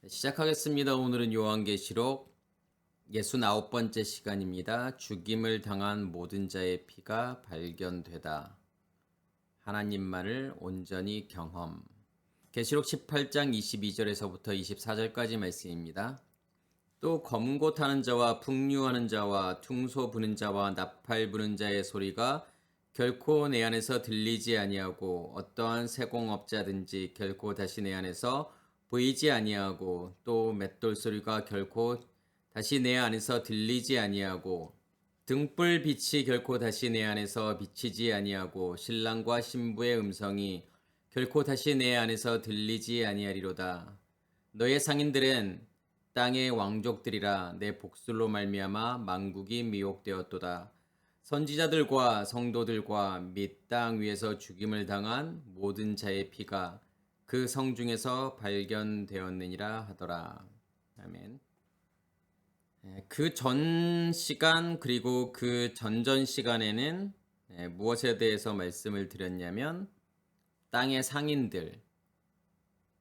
시작하겠습니다. 오늘은 요한계시록 69번째 시간입니다. 죽임을 당한 모든 자의 피가 발견되다. 하나님만을 온전히 경험. 계시록 18장 22절에서부터 24절까지 말씀입니다. 또 검은 곳 하는 자와 풍류하는 자와 퉁소 부는 자와 나팔 부는 자의 소리가 결코 내 안에서 들리지 아니하고 어떠한 세공업자든지 결코 다시 내 안에서 보이지 아니하고 또 맷돌 소리가 결코 다시 내 안에서 들리지 아니하고 등불 빛이 결코 다시 내 안에서 비치지 아니하고 신랑과 신부의 음성이 결코 다시 내 안에서 들리지 아니하리로다. 너의 상인들은 땅의 왕족들이라. 내 복술로 말미암아 만국이 미혹되었도다. 선지자들과 성도들과 및 땅 위에서 죽임을 당한 모든 자의 피가 그 성 중에서 발견되었느니라 하더라. 아멘. 그 전 시간 그리고 그 전전 시간에는 무엇에 대해서 말씀을 드렸냐면 땅의 상인들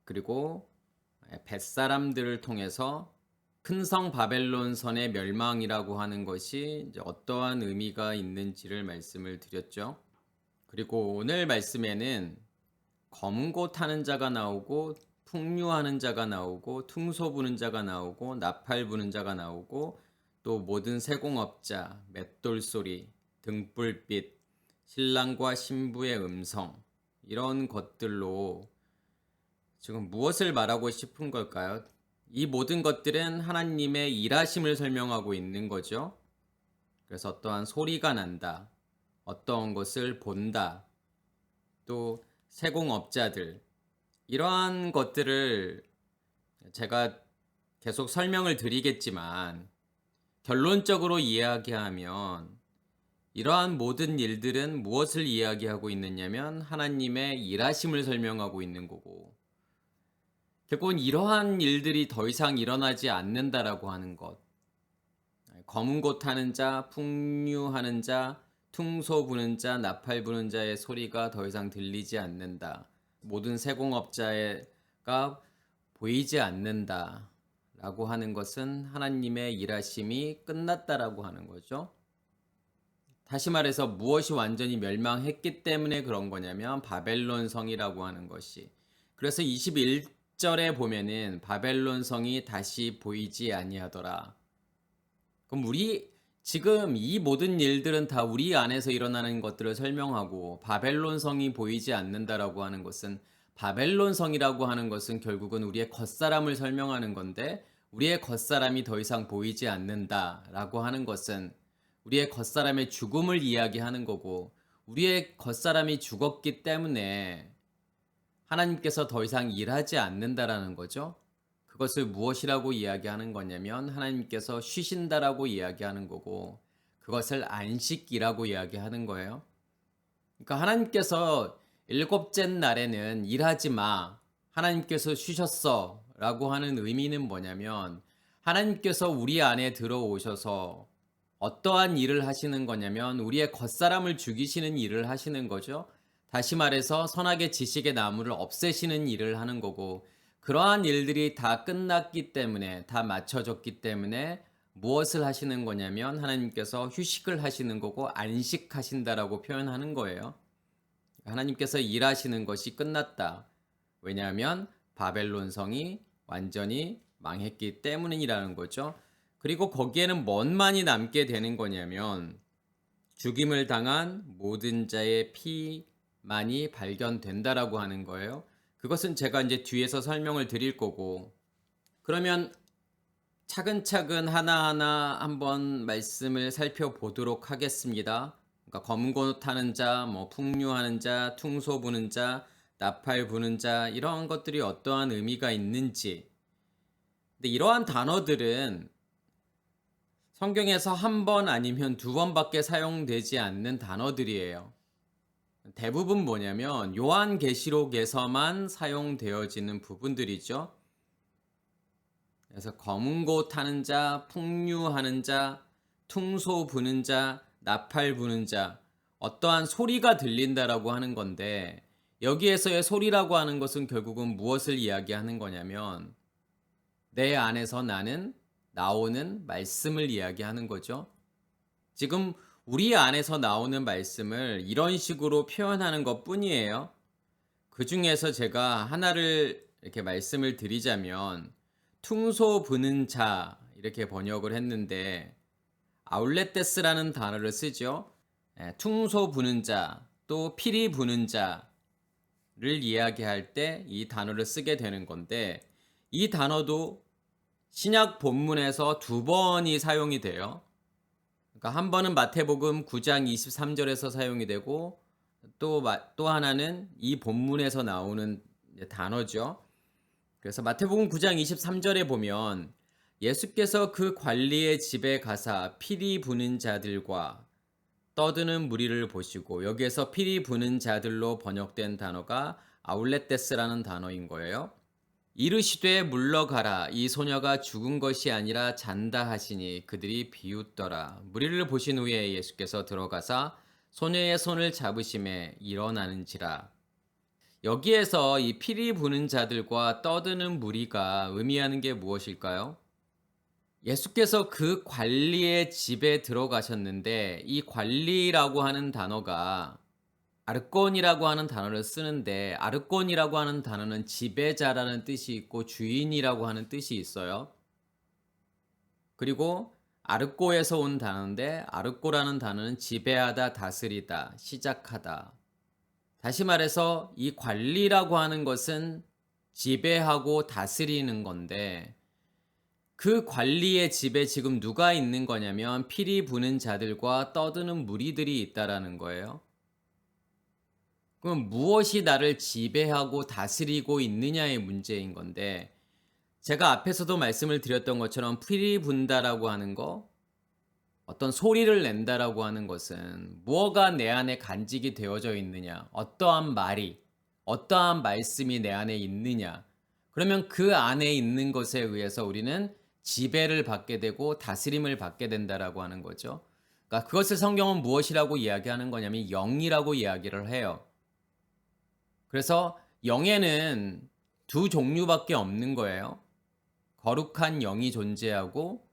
그리고 뱃사람들을 통해서 큰 성 바벨론 선의 멸망이라고 하는 것이 이제 어떠한 의미가 있는지를 말씀을 드렸죠. 그리고 오늘 말씀에는 검은 곳 하는 자가 나오고 풍류하는 자가 나오고 퉁소 부는 자가 나오고 나팔 부는 자가 나오고 또 모든 세공업자, 맷돌 소리, 등불빛, 신랑과 신부의 음성 이런 것들로 지금 무엇을 말하고 싶은 걸까요? 이 모든 것들은 하나님의 일하심을 설명하고 있는 거죠. 그래서 어떠한 소리가 난다, 어떠한 것을 본다, 또 세공업자들 이러한 것들을 제가 계속 설명을 드리겠지만 결론적으로 이야기하면 이러한 모든 일들은 무엇을 이야기하고 있느냐면 하나님의 일하심을 설명하고 있는 거고 결국은 이러한 일들이 더 이상 일어나지 않는다라고 하는 것. 검은 곳 하는 자, 풍류하는 자, 퉁소 부는 자, 나팔 부는 자의 소리가 더 이상 들리지 않는다. 모든 세공업자가 보이지 않는다. 라고 하는 것은 하나님의 일하심이 끝났다라고 하는 거죠. 다시 말해서 무엇이 완전히 멸망했기 때문에 그런 거냐면 바벨론 성이라고 하는 것이. 그래서 21절에 보면은 바벨론 성이 다시 보이지 아니하더라. 그럼 우리 지금 이 모든 일들은 다 우리 안에서 일어나는 것들을 설명하고 바벨론 성이 보이지 않는다라고 하는 것은 바벨론 성이라고 하는 것은 결국은 우리의 겉사람을 설명하는 건데 우리의 겉사람이 더 이상 보이지 않는다라고 하는 것은 우리의 겉사람의 죽음을 이야기하는 거고 우리의 겉사람이 죽었기 때문에 하나님께서 더 이상 일하지 않는다라는 거죠. 그것을 무엇이라고 이야기하는 거냐면 하나님께서 쉬신다라고 이야기하는 거고 그것을 안식이라고 이야기하는 거예요. 그러니까 하나님께서 일곱째 날에는 일하지 마. 하나님께서 쉬셨어. 라고 하는 의미는 뭐냐면 하나님께서 우리 안에 들어오셔서 어떠한 일을 하시는 거냐면 우리의 겉사람을 죽이시는 일을 하시는 거죠. 다시 말해서 선악의 지식의 나무를 없애시는 일을 하는 거고 그러한 일들이 다 끝났기 때문에 다 맞춰졌기 때문에 무엇을 하시는 거냐면 하나님께서 휴식을 하시는 거고 안식하신다라고 표현하는 거예요. 하나님께서 일하시는 것이 끝났다. 왜냐하면 바벨론 성이 완전히 망했기 때문이라는 거죠. 그리고 거기에는 뭔만이 남게 되는 거냐면 죽임을 당한 모든 자의 피만이 발견된다라고 하는 거예요. 그것은 제가 이제 뒤에서 설명을 드릴 거고 그러면 차근차근 하나하나 한번 말씀을 살펴보도록 하겠습니다. 그러니까 검은 곳 하는 자, 풍류하는 자, 퉁소 부는 자, 나팔 부는 자 이러한 것들이 어떠한 의미가 있는지. 근데 이러한 단어들은 성경에서 한 번 아니면 두 번밖에 사용되지 않는 단어들이에요. 대부분 뭐냐면 요한계시록에서만 사용되어지는 부분들이죠. 그래서 검은 곳 하는 자, 풍류하는 자, 퉁소 부는 자, 나팔 부는 자, 어떠한 소리가 들린다라고 하는 건데 여기에서의 소리라고 하는 것은 결국은 무엇을 이야기하는 거냐면 내 안에서 나오는 말씀을 이야기하는 거죠. 지금 우리 안에서 나오는 말씀을 이런 식으로 표현하는 것 뿐이에요. 그 중에서 제가 하나를 이렇게 말씀을 드리자면, 퉁소 부는 자 이렇게 번역을 했는데, 아울레테스라는 단어를 쓰죠. 퉁소 부는 자, 또 피리 부는 자를 이야기할 때 이 단어를 쓰게 되는 건데, 이 단어도 신약 본문에서 두 번이 사용이 돼요. 그러니까 한 번은 마태복음 9장 23절에서 사용이 되고, 또 하나는 이 본문에서 나오는 단어죠. 그래서 마태복음 9장 23절에 보면 예수께서 그 관리의 집에 가사 피리 부는 자들과 떠드는 무리를 보시고, 여기에서 피리 부는 자들로 번역된 단어가 아울레테스라는 단어인 거예요. 이르시되 물러가라, 이 소녀가 죽은 것이 아니라 잔다 하시니 그들이 비웃더라. 무리를 보신 후에 예수께서 들어가사 소녀의 손을 잡으심에 일어나는지라. 여기에서 이 피리 부는 자들과 떠드는 무리가 의미하는 게 무엇일까요? 예수께서 그 관리의 집에 들어가셨는데, 이 관리라고 하는 단어가 아르콘이라고 하는 단어를 쓰는데, 아르콘이라고 하는 단어는 지배자라는 뜻이 있고 주인이라고 하는 뜻이 있어요. 그리고 아르코에서 온 단어인데, 아르코라는 단어는 지배하다, 다스리다, 시작하다. 다시 말해서 이 관리라고 하는 것은 지배하고 다스리는 건데, 그 관리의 집에 지금 누가 있는 거냐면 피리 부는 자들과 떠드는 무리들이 있다라는 거예요. 그럼 무엇이 나를 지배하고 다스리고 있느냐의 문제인 건데, 제가 앞에서도 말씀을 드렸던 것처럼 피리 분다라고 하는 거, 어떤 소리를 낸다라고 하는 것은 무엇가 내 안에 간직이 되어져 있느냐, 어떠한 말이, 어떠한 말씀이 내 안에 있느냐, 그러면 그 안에 있는 것에 의해서 우리는 지배를 받게 되고 다스림을 받게 된다라고 하는 거죠. 그러니까 그것을 성경은 무엇이라고 이야기하는 거냐면 영이라고 이야기를 해요. 그래서 영에는 두 종류밖에 없는 거예요. 거룩한 영이 존재하고,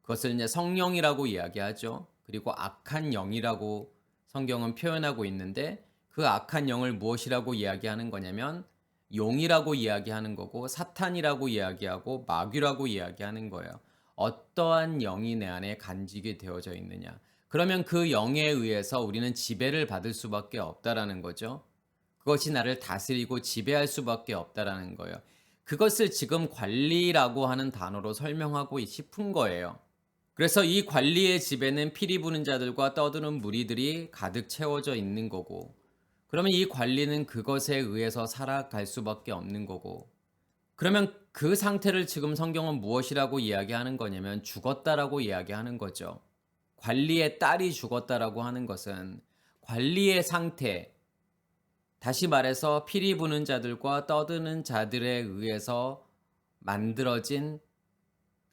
그것을 이제 성령이라고 이야기하죠. 그리고 악한 영이라고 성경은 표현하고 있는데, 그 악한 영을 무엇이라고 이야기하는 거냐면 용이라고 이야기하는 거고, 사탄이라고 이야기하고, 마귀라고 이야기하는 거예요. 어떠한 영이 내 안에 간직이 되어져 있느냐, 그러면 그 영에 의해서 우리는 지배를 받을 수밖에 없다라는 거죠. 그것이 나를 다스리고 지배할 수밖에 없다라는 거예요. 그것을 지금 관리라고 하는 단어로 설명하고 싶은 거예요. 그래서 이 관리의 집에는 피리 부는 자들과 떠드는 무리들이 가득 채워져 있는 거고, 그러면 이 관리는 그것에 의해서 살아갈 수밖에 없는 거고, 그러면 그 상태를 지금 성경은 무엇이라고 이야기하는 거냐면 죽었다라고 이야기하는 거죠. 관리의 딸이 죽었다라고 하는 것은 관리의 상태, 다시 말해서 피리 부는 자들과 떠드는 자들에 의해서 만들어진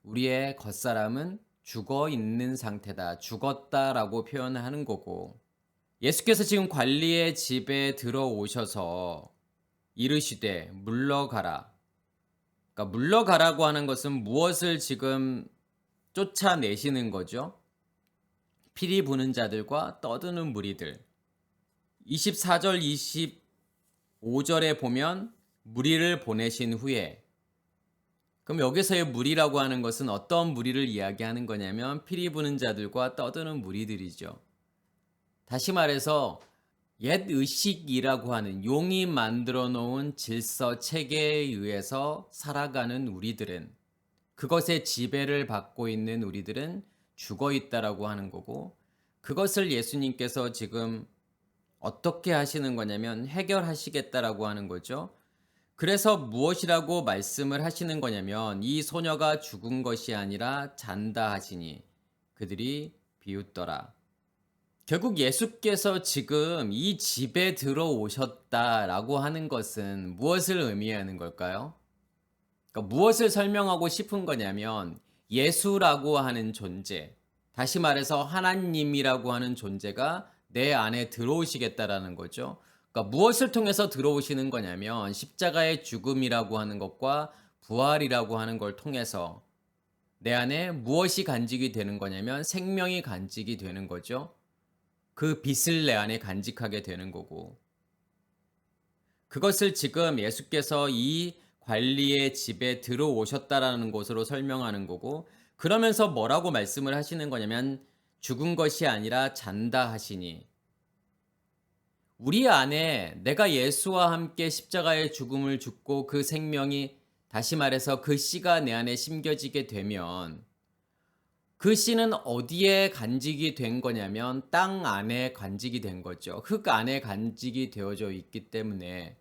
우리의 겉사람은 죽어 있는 상태다, 죽었다라고 표현하는 거고, 예수께서 지금 관리의 집에 들어오셔서 이르시되 물러가라. 그러니까 물러가라고 하는 것은 무엇을 지금 쫓아내시는 거죠? 피리 부는 자들과 떠드는 무리들. 24절 25절에 보면 무리를 보내신 후에, 그럼 여기서의 무리라고 하는 것은 어떤 무리를 이야기하는 거냐면 피리 부는 자들과 떠드는 무리들이죠. 다시 말해서 옛 의식이라고 하는 용이 만들어 놓은 질서 체계에 의해서 살아가는 우리들은, 그것의 지배를 받고 있는 우리들은 죽어 있다라고 하는 거고, 그것을 예수님께서 지금 어떻게 하시는 거냐면 해결하시겠다라고 하는 거죠. 그래서 무엇이라고 말씀을 하시는 거냐면 이 소녀가 죽은 것이 아니라 잔다 하시니 그들이 비웃더라. 결국 예수께서 지금 이 집에 들어오셨다라고 하는 것은 무엇을 의미하는 걸까요? 그러니까 무엇을 설명하고 싶은 거냐면 예수라고 하는 존재, 다시 말해서 하나님이라고 하는 존재가 내 안에 들어오시겠다라는 거죠. 그러니까 무엇을 통해서 들어오시는 거냐면 십자가의 죽음이라고 하는 것과 부활이라고 하는 걸 통해서 내 안에 무엇이 간직이 되는 거냐면 생명이 간직이 되는 거죠. 그 빛을 내 안에 간직하게 되는 거고, 그것을 지금 예수께서 이 관리의 집에 들어오셨다라는 것으로 설명하는 거고, 그러면서 뭐라고 말씀을 하시는 거냐면 죽은 것이 아니라 잔다 하시니, 우리 안에 내가 예수와 함께 십자가의 죽음을 죽고 그 생명이, 다시 말해서 그 씨가 내 안에 심겨지게 되면 그 씨는 어디에 간직이 된 거냐면 땅 안에 간직이 된 거죠. 흙 안에 간직이 되어져 있기 때문에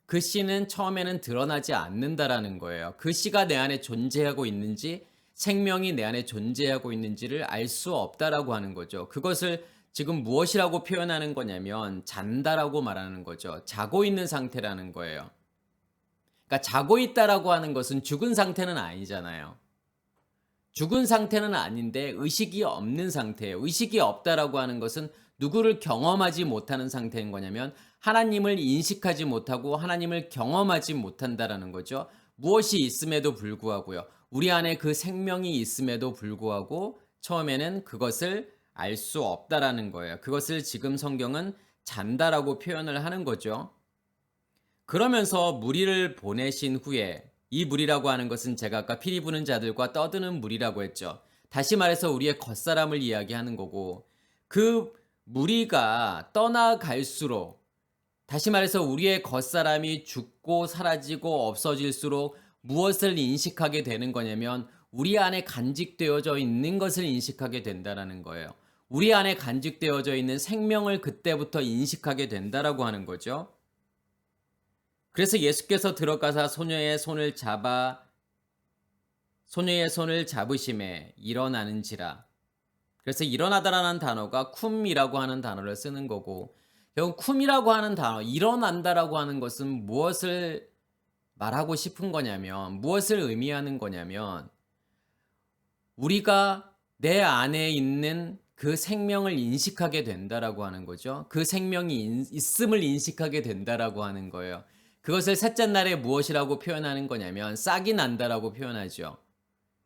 그 씨는 처음에는 드러나지 않는다라는 거예요. 그 씨가 내 안에 존재하고 있는지, 생명이 내 안에 존재하고 있는지를 알 수 없다라고 하는 거죠. 그것을 지금 무엇이라고 표현하는 거냐면 잔다라고 말하는 거죠. 자고 있는 상태라는 거예요. 그러니까 자고 있다라고 하는 것은 죽은 상태는 아니잖아요. 죽은 상태는 아닌데 의식이 없는 상태예요. 의식이 없다라고 하는 것은 누구를 경험하지 못하는 상태인 거냐면 하나님을 인식하지 못하고 하나님을 경험하지 못한다라는 거죠. 무엇이 있음에도 불구하고요. 우리 안에 그 생명이 있음에도 불구하고 처음에는 그것을 알 수 없다라는 거예요. 그것을 지금 성경은 잔다라고 표현을 하는 거죠. 그러면서 무리를 보내신 후에, 이 무리라고 하는 것은 제가 아까 피리 부는 자들과 떠드는 무리라고 했죠. 다시 말해서 우리의 겉사람을 이야기하는 거고, 그 무리가 떠나갈수록, 다시 말해서 우리의 겉사람이 죽고 사라지고 없어질수록 무엇을 인식하게 되는 거냐면 우리 안에 간직되어져 있는 것을 인식하게 된다라는 거예요. 우리 안에 간직되어져 있는 생명을 그때부터 인식하게 된다라고 하는 거죠. 그래서 예수께서 들어가사 소녀의 손을 잡으심에 일어나는지라. 그래서 일어나다라는 단어가 쿰이라고 하는 단어를 쓰는 거고, 결국 쿰이라고 하는 단어, 일어난다라고 하는 것은 무엇을 말하고 싶은 거냐면, 무엇을 의미하는 거냐면, 우리가 내 안에 있는 그 생명을 인식하게 된다라고 하는 거죠. 그 생명이 있음을 인식하게 된다라고 하는 거예요. 그것을 셋째 날에 무엇이라고 표현하는 거냐면 싹이 난다라고 표현하죠.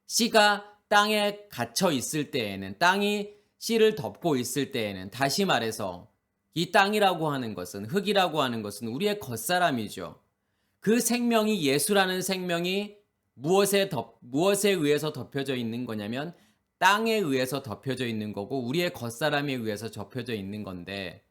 씨가 땅에 갇혀 있을 때에는, 땅이 씨를 덮고 있을 때에는, 다시 말해서 이 땅이라고 하는 것은, 흙이라고 하는 것은 우리의 겉사람이죠. 그 생명이, 예수라는 생명이 무엇에 의해서 덮여져 있는 거냐면 땅에 의해서 덮여져 있는 거고 우리의 겉사람에 의해서 덮여져 있는 건데,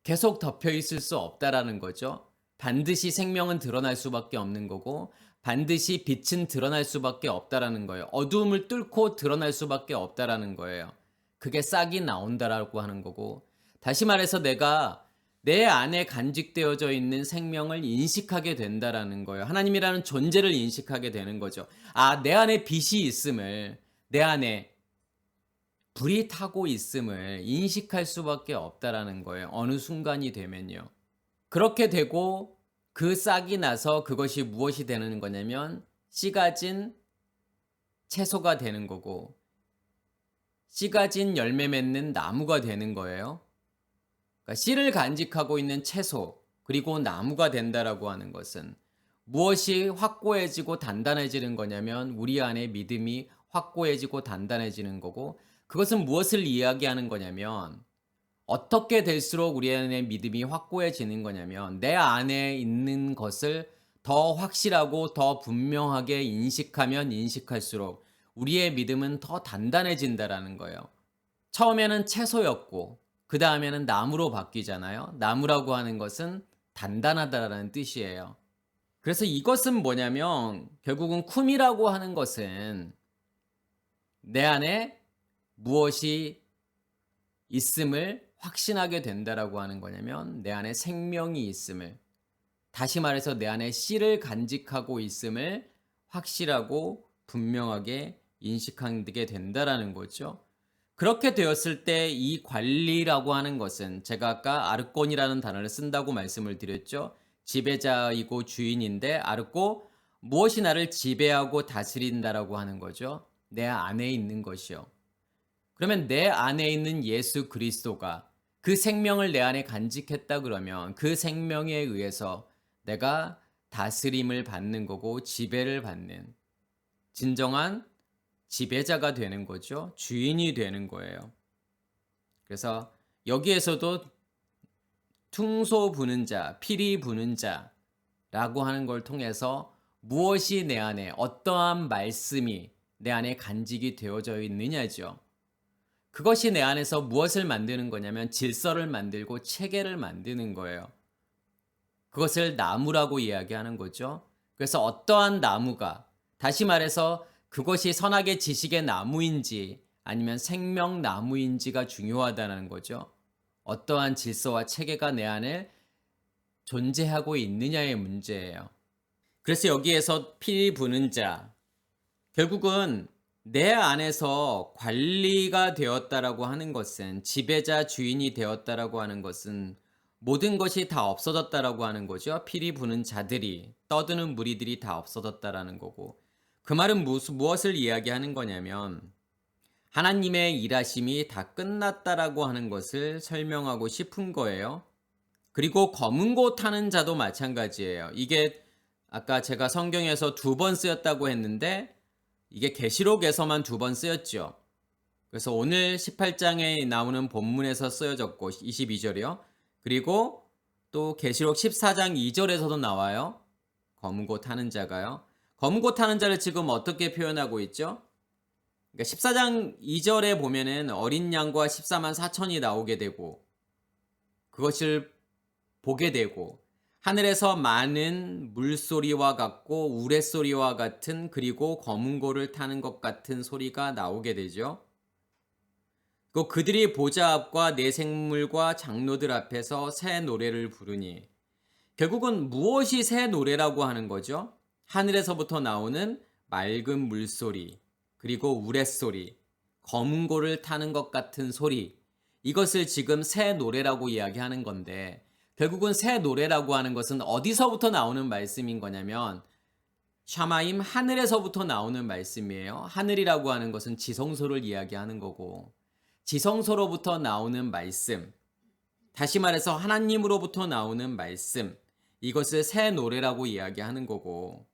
계속 덮여 있을 수 없다라는 거죠. 반드시 생명은 드러날 수밖에 없는 거고 반드시 빛은 드러날 수밖에 없다라는 거예요. 어두움을 뚫고 드러날 수밖에 없다라는 거예요. 그게 싹이 나온다라고 하는 거고, 다시 말해서 내가 내 안에 간직되어져 있는 생명을 인식하게 된다라는 거예요. 하나님이라는 존재를 인식하게 되는 거죠. 아, 내 안에 빛이 있음을, 내 안에 불이 타고 있음을 인식할 수밖에 없다라는 거예요. 어느 순간이 되면요. 그렇게 되고 그 싹이 나서 그것이 무엇이 되는 거냐면 씨 가진 채소가 되는 거고, 씨 가진 열매 맺는 나무가 되는 거예요. 그러니까 씨를 간직하고 있는 채소 그리고 나무가 된다라고 하는 것은 무엇이 확고해지고 단단해지는 거냐면 우리 안에 믿음이 확고해지고 단단해지는 거고, 그것은 무엇을 이야기하는 거냐면 어떻게 될수록 우리 안에 믿음이 확고해지는 거냐면 내 안에 있는 것을 더 확실하고 더 분명하게 인식하면 인식할수록 우리의 믿음은 더 단단해진다라는 거예요. 처음에는 채소였고 그 다음에는 나무로 바뀌잖아요. 나무라고 하는 것은 단단하다라는 뜻이에요. 그래서 이것은 뭐냐면 결국은 쿰이라고 하는 것은 내 안에 무엇이 있음을 확신하게 된다라고 하는 거냐면 내 안에 생명이 있음을, 다시 말해서 내 안에 씨를 간직하고 있음을 확실하고 분명하게 인식하게 된다라는 거죠. 그렇게 되었을 때 이 관리라고 하는 것은, 제가 아까 아르콘이라는 단어를 쓴다고 말씀을 드렸죠. 지배자이고 주인인데, 아르코, 무엇이 나를 지배하고 다스린다라고 하는 거죠. 내 안에 있는 것이요. 그러면 내 안에 있는 예수 그리스도가 그 생명을 내 안에 간직했다 그러면 그 생명에 의해서 내가 다스림을 받는 거고 지배를 받는 진정한 지배자가 되는 거죠. 주인이 되는 거예요. 그래서 여기에서도 퉁소 부는 자, 피리 부는 자라고 하는 걸 통해서 무엇이 내 안에 어떠한 말씀이 내 안에 간직이 되어져 있느냐죠. 그것이 내 안에서 무엇을 만드는 거냐면 질서를 만들고 체계를 만드는 거예요. 그것을 나무라고 이야기하는 거죠. 그래서 어떠한 나무가, 다시 말해서 그것이 선악의 지식의 나무인지 아니면 생명나무인지가 중요하다는 거죠. 어떠한 질서와 체계가 내 안에 존재하고 있느냐의 문제예요. 그래서 여기에서 피 부는 자, 결국은 내 안에서 관리가 되었다라고 하는 것은, 지배자 주인이 되었다라고 하는 것은 모든 것이 다 없어졌다라고 하는 거죠. 피리 부는 자들이, 떠드는 무리들이 다 없어졌다라는 거고, 그 말은 무엇을 이야기하는 거냐면 하나님의 일하심이 다 끝났다라고 하는 것을 설명하고 싶은 거예요. 그리고 검은 고 타는 자도 마찬가지예요. 이게 아까 제가 성경에서 2번 쓰였다고 했는데 이게 계시록에서만 2번 쓰였죠. 그래서 오늘 18장에 나오는 본문에서 쓰여졌고 22절이요. 그리고 또 계시록 14장 2절에서도 나와요. 검은 고 타는 자가요. 검은 고 타는 자를 지금 어떻게 표현하고 있죠? 그러니까 14장 2절에 보면은 어린 양과 14만 4천이 나오게 되고 그것을 보게 되고 하늘에서 많은 물소리와 같고 우레소리와 같은 그리고 검은 고를 타는 것 같은 소리가 나오게 되죠. 그들이 보좌 앞과 네 생물과 장로들 앞에서 새 노래를 부르니 결국은 무엇이 새 노래라고 하는 거죠? 하늘에서부터 나오는 맑은 물소리 그리고 우레소리 검은 고를 타는 것 같은 소리 이것을 지금 새 노래라고 이야기하는 건데 결국은 새 노래라고 하는 것은 어디서부터 나오는 말씀인 거냐면 샤마임 하늘에서부터 나오는 말씀이에요. 하늘이라고 하는 것은 지성소를 이야기하는 거고 지성소로부터 나오는 말씀, 다시 말해서 하나님으로부터 나오는 말씀, 이것을 새 노래라고 이야기하는 거고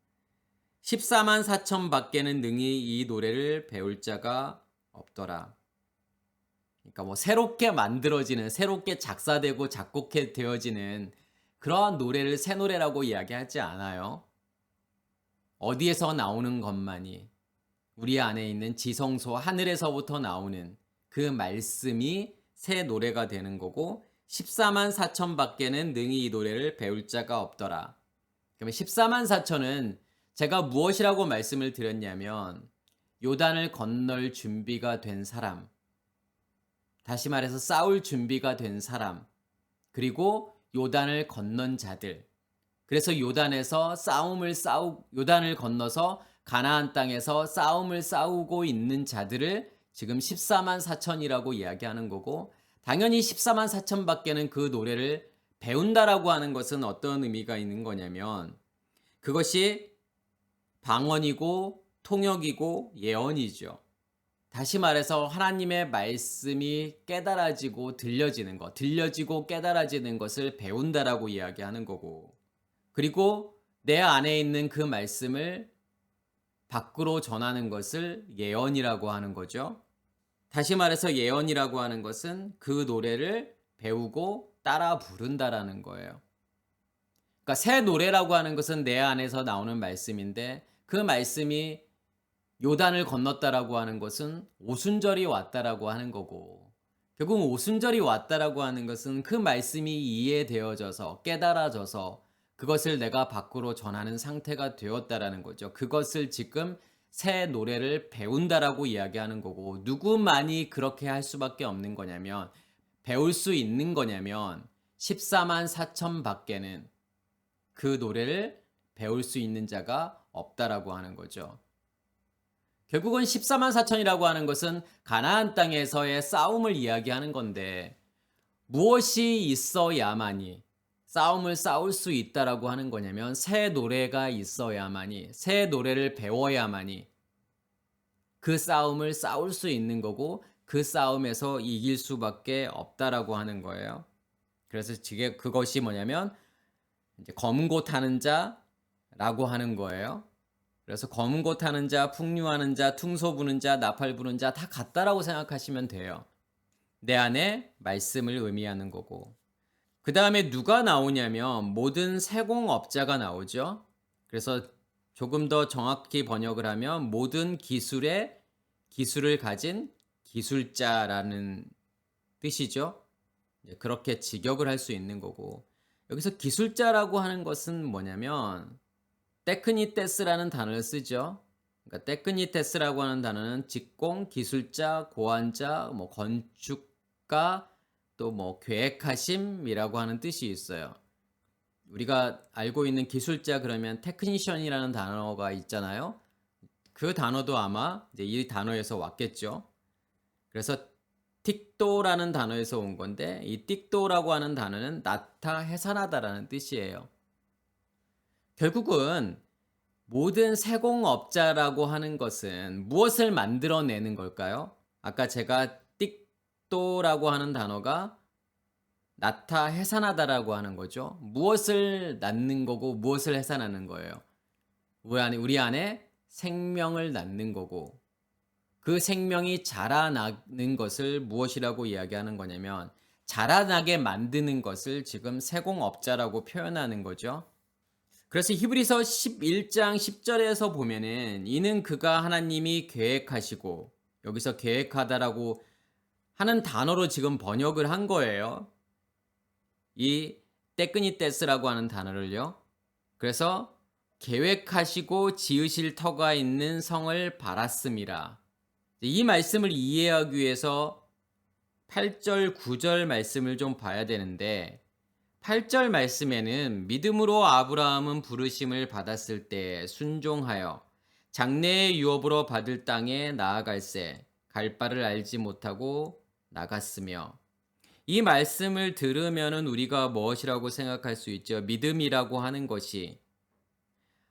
14만 4천 밖에는 능히 이 노래를 배울 자가 없더라. 그러니까 뭐 새롭게 만들어지는, 새롭게 작사되고 작곡해 되어지는 그러한 노래를 새 노래라고 이야기하지 않아요. 어디에서 나오는 것만이 우리 안에 있는 지성소 하늘에서부터 나오는 그 말씀이 새 노래가 되는 거고 14만 4천 밖에는 능히 이 노래를 배울 자가 없더라. 그러면 14만 4천은 제가 무엇이라고 말씀을 드렸냐면 요단을 건널 준비가 된 사람, 다시 말해서 싸울 준비가 된 사람, 그리고 요단을 건넌 자들. 그래서 요단을 건너서 가나안 땅에서 싸움을 싸우고 있는 자들을 지금 14만 4천이라고 이야기하는 거고 당연히 14만 4천 밖에는 그 노래를 배운다라고 하는 것은 어떤 의미가 있는 거냐면 그것이 방언이고 통역이고 예언이죠. 다시 말해서 하나님의 말씀이 깨달아지고 들려지는 것, 들려지고 깨달아지는 것을 배운다라고 이야기하는 거고 그리고 내 안에 있는 그 말씀을 밖으로 전하는 것을 예언이라고 하는 거죠. 다시 말해서 예언이라고 하는 것은 그 노래를 배우고 따라 부른다라는 거예요. 그러니까 새 노래라고 하는 것은 내 안에서 나오는 말씀인데 그 말씀이 요단을 건넜다라고 하는 것은 오순절이 왔다라고 하는 거고 결국 오순절이 왔다라고 하는 것은 그 말씀이 이해되어져서 깨달아져서 그것을 내가 밖으로 전하는 상태가 되었다라는 거죠. 그것을 지금 새 노래를 배운다라고 이야기하는 거고 누구만이 그렇게 할 수밖에 없는 거냐면 배울 수 있는 거냐면 14만 4천 밖에는 그 노래를 배울 수 있는 자가 없다라고 하는 거죠. 결국은 14만 4천이라고 하는 것은 가나안 땅에서의 싸움을 이야기하는 건데 무엇이 있어야만이 싸움을 싸울 수 있다라고 하는 거냐면 새 노래가 있어야만이 새 노래를 배워야만이 그 싸움을 싸울 수 있는 거고 그 싸움에서 이길 수밖에 없다라고 하는 거예요. 그래서 그것이 뭐냐면 이제 검은 고 타는 자, 라고 하는 거예요. 그래서 검은 고 타는 자, 풍류하는 자, 퉁소 부는 자, 나팔 부는 자 다 같다라고 생각하시면 돼요. 내 안에 말씀을 의미하는 거고. 그 다음에 누가 나오냐면 모든 세공업자가 나오죠. 그래서 조금 더 정확히 번역을 하면 모든 기술의 기술을 가진 기술자라는 뜻이죠. 그렇게 직역을 할 수 있는 거고. 여기서 기술자라고 하는 것은 뭐냐면 테크니테스라는 단어를 쓰죠. 그러니까 테크니테스라고 하는 단어는 직공, 기술자, 고안자, 뭐 건축가, 또 뭐 계획하심이라고 하는 뜻이 있어요. 우리가 알고 있는 기술자 그러면 테크니션이라는 단어가 있잖아요. 그 단어도 아마 이제 이 단어에서 왔겠죠. 그래서 틱도라는 단어에서 온 건데 이 틱도라고 하는 단어는 나타 해산하다라는 뜻이에요. 결국은 모든 세공업자라고 하는 것은 무엇을 만들어내는 걸까요? 아까 제가 띡도라고 하는 단어가 낳다 해산하다라고 하는 거죠. 무엇을 낳는 거고 무엇을 해산하는 거예요. 우리 안에 생명을 낳는 거고 그 생명이 자라나는 것을 무엇이라고 이야기하는 거냐면 자라나게 만드는 것을 지금 세공업자라고 표현하는 거죠. 그래서 히브리서 11장 10절에서 보면은 이는 그가 하나님이 계획하시고 여기서 계획하다라고 하는 단어로 지금 번역을 한 거예요. 이 테크니테스라고 하는 단어를요. 그래서 계획하시고 지으실 터가 있는 성을 바랐음이라. 이 말씀을 이해하기 위해서 8절, 9절 말씀을 좀 봐야 되는데 8절 말씀에는 믿음으로 아브라함은 부르심을 받았을 때 순종하여 장래의 유업으로 받을 땅에 나아갈새 갈 바를 알지 못하고 나갔으며 이 말씀을 들으면은 우리가 무엇이라고 생각할 수 있죠? 믿음이라고 하는 것이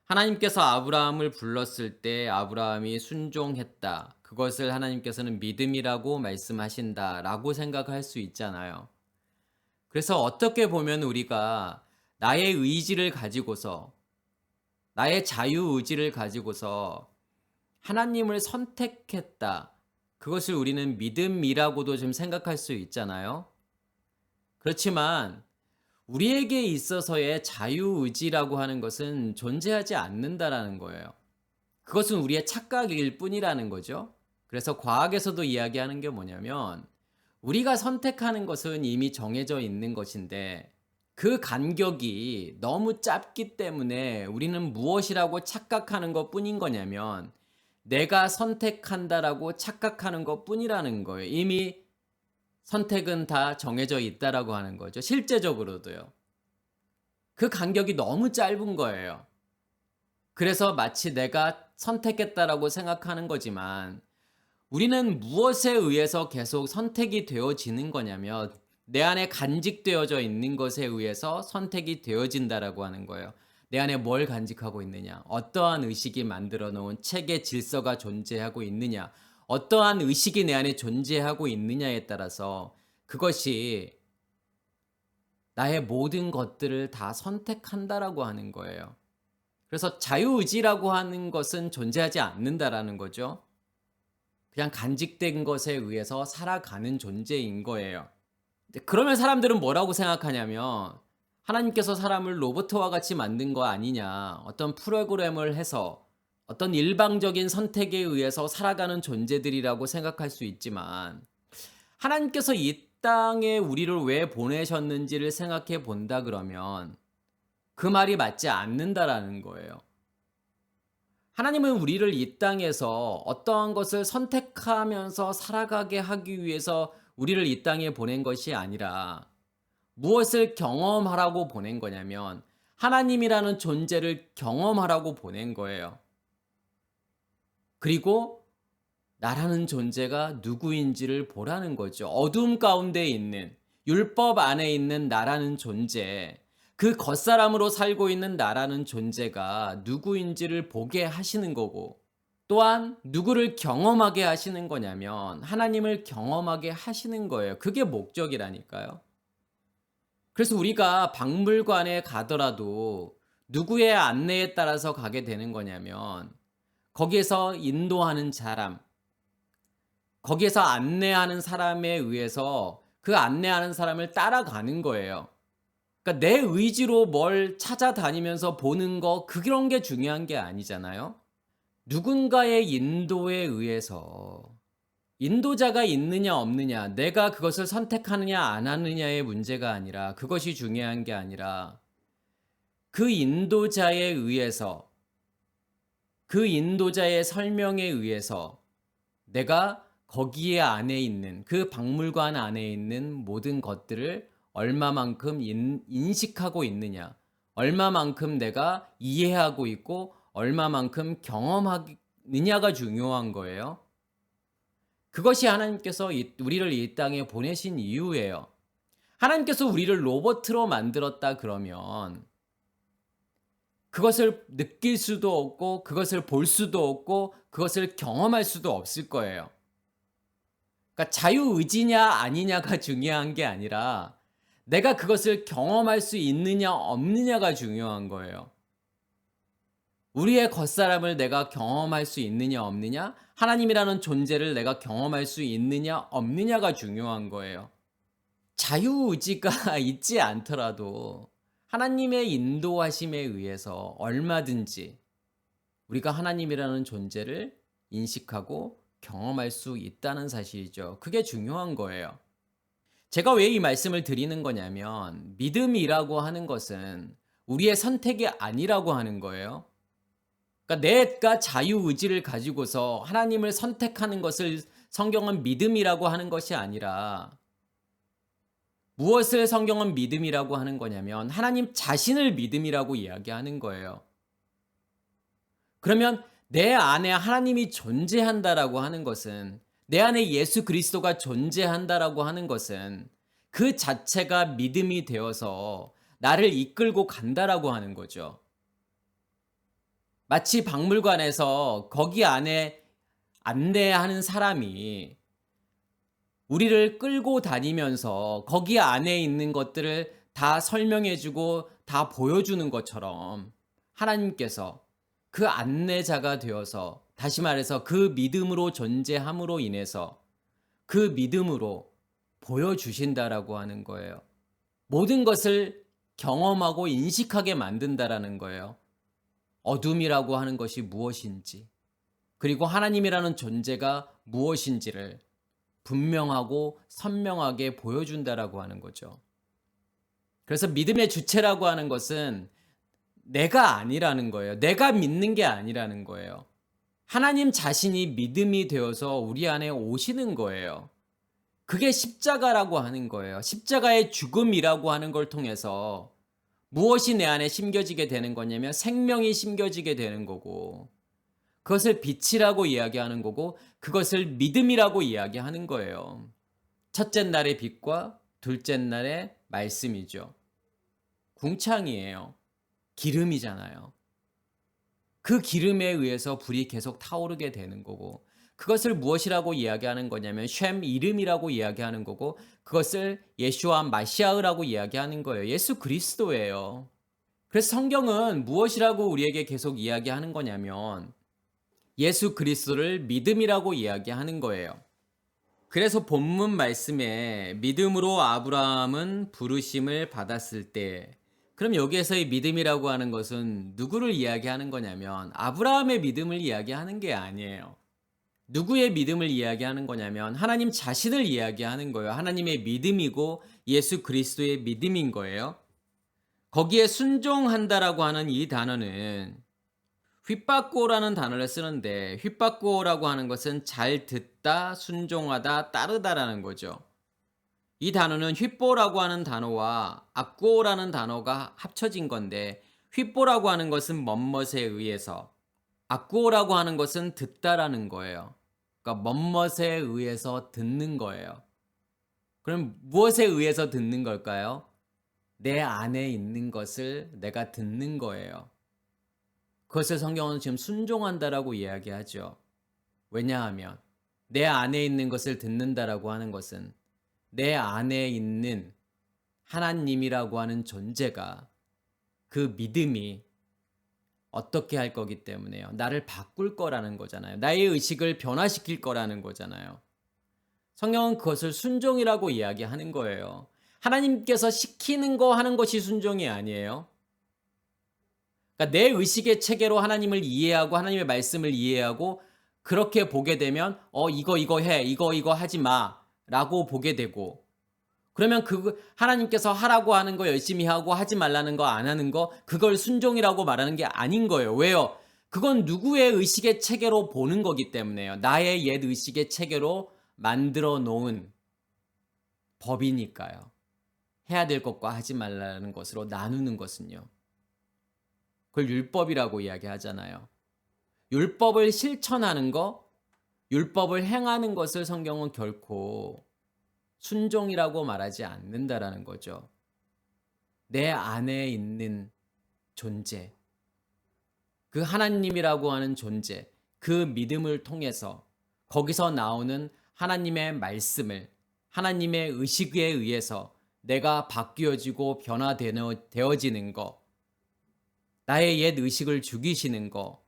하나님께서 아브라함을 불렀을 때 아브라함이 순종했다. 그것을 하나님께서는 믿음이라고 말씀하신다라고 생각할 수 있잖아요. 그래서 어떻게 보면 우리가 나의 의지를 가지고서 나의 자유의지를 가지고서 하나님을 선택했다. 그것을 우리는 믿음이라고도 좀 생각할 수 있잖아요. 그렇지만 우리에게 있어서의 자유의지라고 하는 것은 존재하지 않는다라는 거예요. 그것은 우리의 착각일 뿐이라는 거죠. 그래서 과학에서도 이야기하는 게 뭐냐면 우리가 선택하는 것은 이미 정해져 있는 것인데 그 간격이 너무 짧기 때문에 우리는 무엇이라고 착각하는 것 뿐인 거냐면 내가 선택한다라고 착각하는 것 뿐이라는 거예요. 이미 선택은 다 정해져 있다라고 하는 거죠. 실제적으로도요. 그 간격이 너무 짧은 거예요. 그래서 마치 내가 선택했다라고 생각하는 거지만 우리는 무엇에 의해서 계속 선택이 되어지는 거냐면 내 안에 간직되어져 있는 것에 의해서 선택이 되어진다라고 하는 거예요. 내 안에 뭘 간직하고 있느냐? 어떠한 의식이 만들어 놓은 책의 질서가 존재하고 있느냐? 어떠한 의식이 내 안에 존재하고 있느냐에 따라서 그것이 나의 모든 것들을 다 선택한다라고 하는 거예요. 그래서 자유의지라고 하는 것은 존재하지 않는다라는 거죠. 그냥 간직된 것에 의해서 살아가는 존재인 거예요. 그러면 사람들은 뭐라고 생각하냐면 하나님께서 사람을 로봇과 같이 만든 거 아니냐. 어떤 프로그램을 해서 어떤 일방적인 선택에 의해서 살아가는 존재들이라고 생각할 수 있지만 하나님께서 이 땅에 우리를 왜 보내셨는지를 생각해 본다 그러면 그 말이 맞지 않는다라는 거예요. 하나님은 우리를 이 땅에서 어떠한 것을 선택하면서 살아가게 하기 위해서 우리를 이 땅에 보낸 것이 아니라 무엇을 경험하라고 보낸 거냐면 하나님이라는 존재를 경험하라고 보낸 거예요. 그리고 나라는 존재가 누구인지를 보라는 거죠. 어둠 가운데 있는 율법 안에 있는 나라는 존재, 그 겉사람으로 살고 있는 나라는 존재가 누구인지를 보게 하시는 거고 또한 누구를 경험하게 하시는 거냐면 하나님을 경험하게 하시는 거예요. 그게 목적이라니까요. 그래서 우리가 박물관에 가더라도 누구의 안내에 따라서 가게 되는 거냐면 거기에서 인도하는 사람, 거기에서 안내하는 사람에 의해서 그 안내하는 사람을 따라가는 거예요. 그러니까 내 의지로 뭘 찾아다니면서 보는 거 그런 게 중요한 게 아니잖아요. 누군가의 인도에 의해서 인도자가 있느냐 없느냐, 내가 그것을 선택하느냐 안 하느냐의 문제가 아니라 그것이 중요한 게 아니라 그 인도자에 의해서 그 인도자의 설명에 의해서 내가 거기에 안에 있는 그 박물관 안에 있는 모든 것들을 얼마만큼 인식하고 있느냐, 얼마만큼 내가 이해하고 있고 얼마만큼 경험하느냐가 중요한 거예요. 그것이 하나님께서 우리를 이 땅에 보내신 이유예요. 하나님께서 우리를 로봇으로 만들었다 그러면 그것을 느낄 수도 없고 그것을 볼 수도 없고 그것을 경험할 수도 없을 거예요. 그러니까 자유의지냐 아니냐가 중요한 게 아니라 내가 그것을 경험할 수 있느냐 없느냐가 중요한 거예요. 우리의 겉사람을 내가 경험할 수 있느냐 없느냐, 하나님이라는 존재를 내가 경험할 수 있느냐 없느냐가 중요한 거예요. 자유의지가 있지 않더라도 하나님의 인도하심에 의해서 얼마든지 우리가 하나님이라는 존재를 인식하고 경험할 수 있다는 사실이죠. 그게 중요한 거예요. 제가 왜 이 말씀을 드리는 거냐면 믿음이라고 하는 것은 우리의 선택이 아니라고 하는 거예요. 그러니까 내가 자유의지를 가지고서 하나님을 선택하는 것을 성경은 믿음이라고 하는 것이 아니라 무엇을 성경은 믿음이라고 하는 거냐면 하나님 자신을 믿음이라고 이야기하는 거예요. 그러면 내 안에 하나님이 존재한다라고 하는 것은, 내 안에 예수 그리스도가 존재한다라고 하는 것은 그 자체가 믿음이 되어서 나를 이끌고 간다라고 하는 거죠. 마치 박물관에서 거기 안에 안내하는 사람이 우리를 끌고 다니면서 거기 안에 있는 것들을 다 설명해주고 다 보여주는 것처럼 하나님께서 그 안내자가 되어서, 다시 말해서 그 믿음으로 존재함으로 인해서 그 믿음으로 보여주신다라고 하는 거예요. 모든 것을 경험하고 인식하게 만든다라는 거예요. 어둠이라고 하는 것이 무엇인지, 그리고 하나님이라는 존재가 무엇인지를 분명하고 선명하게 보여준다라고 하는 거죠. 그래서 믿음의 주체라고 하는 것은 내가 아니라는 거예요. 내가 믿는 게 아니라는 거예요. 하나님 자신이 믿음이 되어서 우리 안에 오시는 거예요. 그게 십자가라고 하는 거예요. 십자가의 죽음이라고 하는 걸 통해서 무엇이 내 안에 심겨지게 되는 거냐면 생명이 심겨지게 되는 거고, 그것을 빛이라고 이야기하는 거고, 그것을 믿음이라고 이야기하는 거예요. 첫째 날의 빛과 둘째 날의 말씀이죠. 궁창이에요. 기름이잖아요. 그 기름에 의해서 불이 계속 타오르게 되는 거고, 그것을 무엇이라고 이야기하는 거냐면 쉔 이름이라고 이야기하는 거고, 그것을 예수와 마시아흐라고 이야기하는 거예요. 예수 그리스도예요. 그래서 성경은 무엇이라고 우리에게 계속 이야기하는 거냐면 예수 그리스도를 믿음이라고 이야기하는 거예요. 그래서 본문 말씀에 믿음으로 아브라함은 부르심을 받았을 때, 그럼 여기에서의 믿음이라고 하는 것은 누구를 이야기하는 거냐면 아브라함의 믿음을 이야기하는 게 아니에요. 누구의 믿음을 이야기하는 거냐면 하나님 자신을 이야기하는 거예요. 하나님의 믿음이고 예수 그리스도의 믿음인 거예요. 거기에 순종한다라고 하는 이 단어는 휘빠꼬라는 단어를 쓰는데, 휘빠꼬라고 하는 것은 잘 듣다, 순종하다, 따르다라는 거죠. 이 단어는 휘뽀라고 하는 단어와 악꼬라는 단어가 합쳐진 건데, 휘뽀라고 하는 것은 멋멋에 의해서, 악꼬라고 하는 것은 듣다라는 거예요. 그러니까 멋멋에 의해서 듣는 거예요. 그럼 무엇에 의해서 듣는 걸까요? 내 안에 있는 것을 내가 듣는 거예요. 그것을 성경은 지금 순종한다라고 이야기하죠. 왜냐하면 내 안에 있는 것을 듣는다라고 하는 것은 내 안에 있는 하나님이라고 하는 존재가, 그 믿음이 어떻게 할 거기 때문에요. 나를 바꿀 거라는 거잖아요. 나의 의식을 변화시킬 거라는 거잖아요. 성경은 그것을 순종이라고 이야기하는 거예요. 하나님께서 시키는 거 하는 것이 순종이 아니에요. 그러니까 내 의식의 체계로 하나님을 이해하고 하나님의 말씀을 이해하고 그렇게 보게 되면 이거 해. 이거 하지 마라고 보게 되고 그러면 하나님께서 하라고 하는 거 열심히 하고 하지 말라는 거 안 하는 거 그걸 순종이라고 말하는 게 아닌 거예요. 왜요? 그건 누구의 의식의 체계로 보는 거기 때문에요. 나의 옛 의식의 체계로 만들어 놓은 법이니까요. 해야 될 것과 하지 말라는 것으로 나누는 것은요. 그걸 율법이라고 이야기하잖아요. 율법을 실천하는 거, 율법을 행하는 것을 성경은 결코 순종이라고 말하지 않는다라는 거죠. 내 안에 있는 존재, 그 하나님이라고 하는 존재, 그 믿음을 통해서 거기서 나오는 하나님의 말씀을 하나님의 의식에 의해서 내가 바뀌어지고 변화되어지는 거, 나의 옛 의식을 죽이시는 거,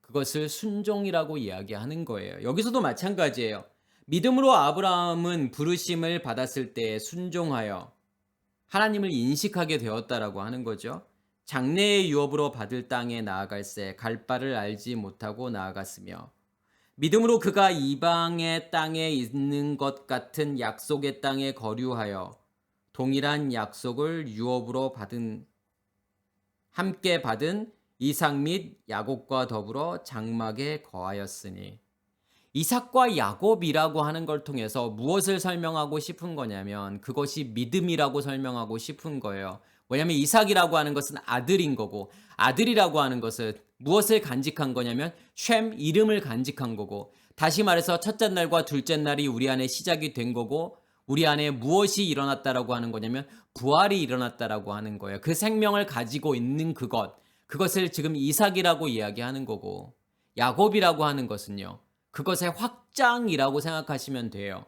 그것을 순종이라고 이야기하는 거예요. 여기서도 마찬가지예요. 믿음으로 아브라함은 부르심을 받았을 때 순종하여 하나님을 인식하게 되었다라고 하는 거죠. 장래의 유업으로 받을 땅에 나아갈새 갈 바를 알지 못하고 나아갔으며 믿음으로 그가 이방의 땅에 있는 것 같은 약속의 땅에 거류하여 동일한 약속을 유업으로 함께 받은 이삭 및 야곱과 더불어 장막에 거하였으니 이삭과 야곱이라고 하는 걸 통해서 무엇을 설명하고 싶은 거냐면 그것이 믿음이라고 설명하고 싶은 거예요. 왜냐하면 이삭이라고 하는 것은 아들인 거고 아들이라고 하는 것은 무엇을 간직한 거냐면 셈 이름을 간직한 거고 다시 말해서 첫째 날과 둘째 날이 우리 안에 시작이 된 거고 우리 안에 무엇이 일어났다라고 하는 거냐면 부활이 일어났다라고 하는 거예요. 그 생명을 가지고 있는 그것을 지금 이삭이라고 이야기하는 거고 야곱이라고 하는 것은요. 그것의 확장이라고 생각하시면 돼요.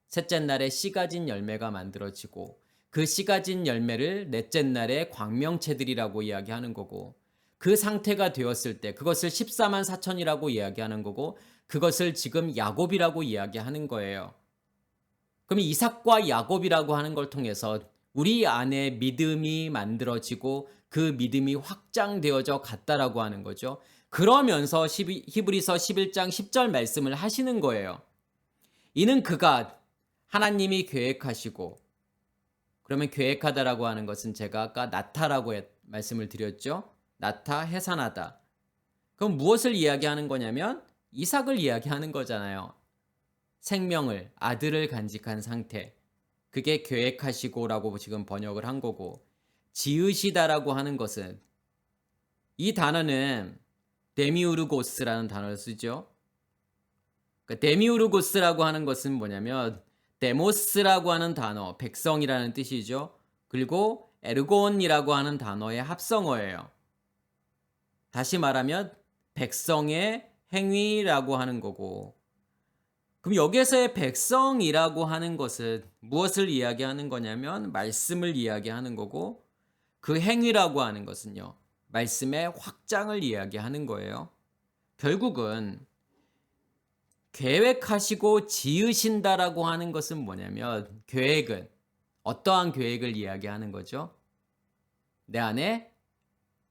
셋째 날에 씨 가진 열매가 만들어지고 그 씨 가진 열매를 넷째 날에 광명체들이라고 이야기하는 거고 그 상태가 되었을 때 그것을 14만 4천이라고 이야기하는 거고 그것을 지금 야곱이라고 이야기하는 거예요. 그럼 이삭과 야곱이라고 하는 걸 통해서 우리 안에 믿음이 만들어지고 그 믿음이 확장되어져 갔다라고 하는 거죠. 그러면서 히브리서 11장 10절 말씀을 하시는 거예요. 이는 그가 하나님이 계획하시고 그러면 계획하다라고 하는 것은 제가 아까 나타라고 말씀을 드렸죠. 나타 해산하다. 그럼 무엇을 이야기하는 거냐면 이삭을 이야기하는 거잖아요. 생명을 아들을 간직한 상태. 그게 계획하시고라고 지금 번역을 한 거고 지으시다라고 하는 것은 이 단어는 데미우르고스라는 단어를 쓰죠. 그러니까 데미우르고스라고 하는 것은 뭐냐면 데모스라고 하는 단어, 백성이라는 뜻이죠. 그리고 에르곤이라고 하는 단어의 합성어예요. 다시 말하면 백성의 행위라고 하는 거고 그럼 여기에서의 백성이라고 하는 것은 무엇을 이야기하는 거냐면 말씀을 이야기하는 거고 그 행위라고 하는 것은요. 말씀의 확장을 이야기하는 거예요. 결국은 계획하시고 지으신다라고 하는 것은 뭐냐면 계획은 어떠한 계획을 이야기하는 거죠? 내 안에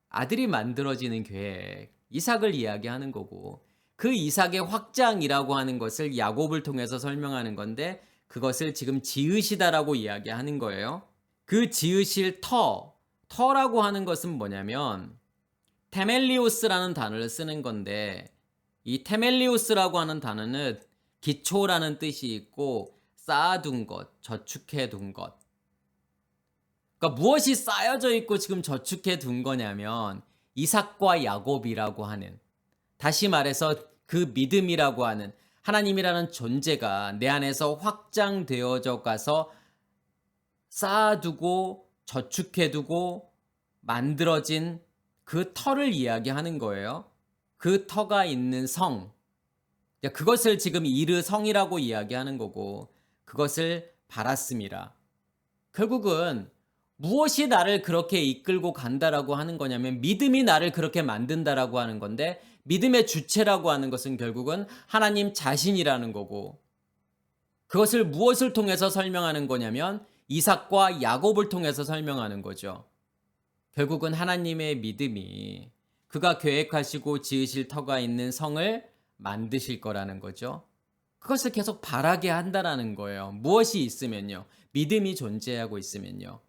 아들이 만들어지는 계획, 이삭을 이야기하는 거고 그 이삭의 확장이라고 하는 것을 야곱을 통해서 설명하는 건데 그것을 지금 지으시다라고 이야기하는 거예요. 그 지으실 터라고 하는 것은 뭐냐면 테멜리오스라는 단어를 쓰는 건데 이 테멜리오스라고 하는 단어는 기초라는 뜻이 있고 쌓아둔 것, 저축해둔 것. 그러니까 무엇이 쌓여져 있고 지금 저축해둔 거냐면 이삭과 야곱이라고 하는 다시 말해서 그 믿음이라고 하는 하나님이라는 존재가 내 안에서 확장되어져 가서 쌓아두고 저축해두고 만들어진 그 터를 이야기하는 거예요. 그 터가 있는 성. 그것을 지금 이르 성이라고 이야기하는 거고 그것을 바랐습니다. 결국은 무엇이 나를 그렇게 이끌고 간다라고 하는 거냐면 믿음이 나를 그렇게 만든다라고 하는 건데 믿음의 주체라고 하는 것은 결국은 하나님 자신이라는 거고 그것을 무엇을 통해서 설명하는 거냐면 이삭과 야곱을 통해서 설명하는 거죠. 결국은 하나님의 믿음이 그가 계획하시고 지으실 터가 있는 성을 만드실 거라는 거죠. 그것을 계속 바라게 한다라는 거예요. 무엇이 있으면요. 믿음이 존재하고 있으면요.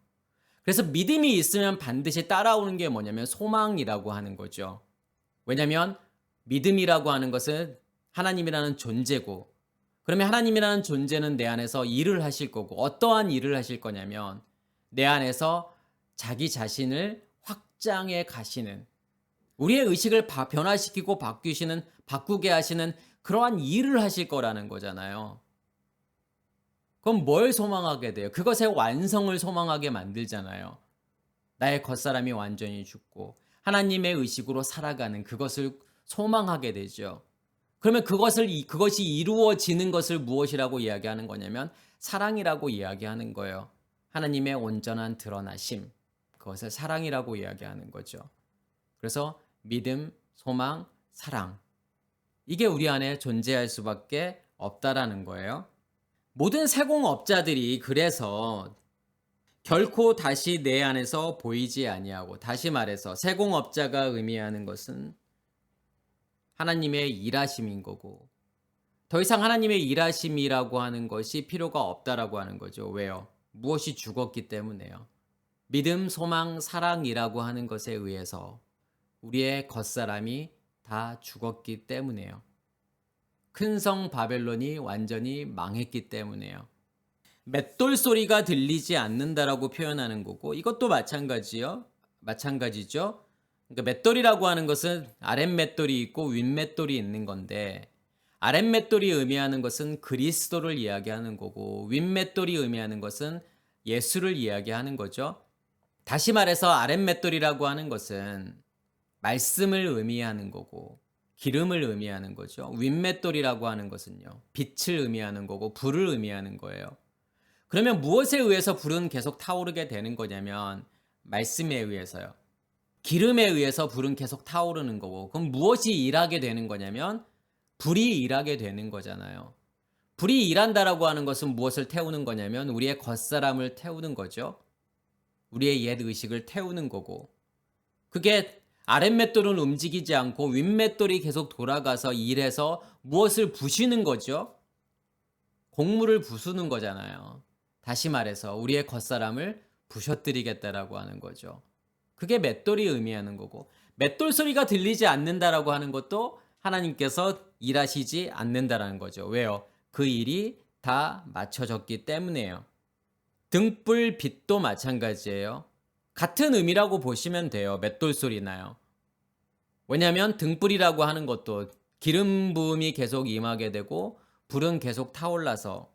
그래서 믿음이 있으면 반드시 따라오는 게 뭐냐면 소망이라고 하는 거죠. 왜냐하면 믿음이라고 하는 것은 하나님이라는 존재고 그러면 하나님이라는 존재는 내 안에서 일을 하실 거고 어떠한 일을 하실 거냐면 내 안에서 자기 자신을 확장해 가시는 우리의 의식을 변화시키고 바꾸게 하시는 그러한 일을 하실 거라는 거잖아요. 그럼 뭘 소망하게 돼요? 그것의 완성을 소망하게 만들잖아요. 나의 겉사람이 완전히 죽고 하나님의 의식으로 살아가는 그것을 소망하게 되죠. 그러면 그것이 이루어지는 것을 무엇이라고 이야기하는 거냐면 사랑이라고 이야기하는 거예요. 하나님의 온전한 드러나심. 그것을 사랑이라고 이야기하는 거죠. 그래서 믿음, 소망, 사랑. 이게 우리 안에 존재할 수밖에 없다라는 거예요. 모든 세공업자들이 그래서 결코 다시 내 안에서 보이지 아니하고 다시 말해서 세공업자가 의미하는 것은 하나님의 일하심인 거고 더 이상 하나님의 일하심이라고 하는 것이 필요가 없다라고 하는 거죠. 왜요? 무엇이 죽었기 때문에요. 믿음, 소망, 사랑이라고 하는 것에 의해서 우리의 겉사람이 다 죽었기 때문에요. 큰 성 바벨론이 완전히 망했기 때문에요. 맷돌 소리가 들리지 않는다라고 표현하는 거고 이것도 마찬가지죠. 그러니까 맷돌이라고 하는 것은 아랫맷돌이 있고 윗맷돌이 있는 건데 아랫맷돌이 의미하는 것은 그리스도를 이야기하는 거고 윗맷돌이 의미하는 것은 예수를 이야기하는 거죠. 다시 말해서 아랫맷돌이라고 하는 것은 말씀을 의미하는 거고 기름을 의미하는 거죠. 윗맷돌이라고 하는 것은요. 빛을 의미하는 거고 불을 의미하는 거예요. 그러면 무엇에 의해서 불은 계속 타오르게 되는 거냐면 말씀에 의해서요. 기름에 의해서 불은 계속 타오르는 거고 그럼 무엇이 일하게 되는 거냐면 불이 일하게 되는 거잖아요. 불이 일한다라고 하는 것은 무엇을 태우는 거냐면 우리의 겉사람을 태우는 거죠. 우리의 옛 의식을 태우는 거고 그게 아랫맷돌은 움직이지 않고 윗맷돌이 계속 돌아가서 일해서 무엇을 부시는 거죠? 곡물을 부수는 거잖아요. 다시 말해서 우리의 겉사람을 부셔뜨리겠다라고 하는 거죠. 그게 맷돌이 의미하는 거고 맷돌 소리가 들리지 않는다라고 하는 것도 하나님께서 일하시지 않는다라는 거죠. 왜요? 그 일이 다 맞춰졌기 때문에요. 등불 빛도 마찬가지예요. 같은 의미라고 보시면 돼요. 맷돌 소리 나요. 왜냐하면 등불이라고 하는 것도 기름 부음이 계속 임하게 되고 불은 계속 타올라서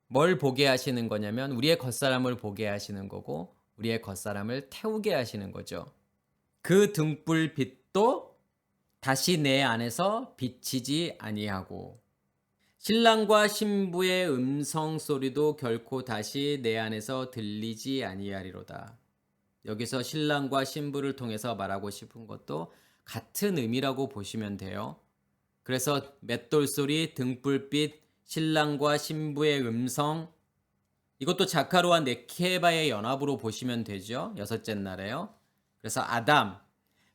뭘 보게 하시는 거냐면 우리의 겉사람을 보게 하시는 거고 우리의 겉사람을 태우게 하시는 거죠. 그 등불 빛도 다시 내 안에서 비치지 아니하고 신랑과 신부의 음성 소리도 결코 다시 내 안에서 들리지 아니하리로다. 여기서 신랑과 신부를 통해서 말하고 싶은 것도 같은 의미라고 보시면 돼요. 그래서 맷돌 소리, 등불빛, 신랑과 신부의 음성 이것도 자카르와 네케바의 연합으로 보시면 되죠. 여섯째 날에요. 그래서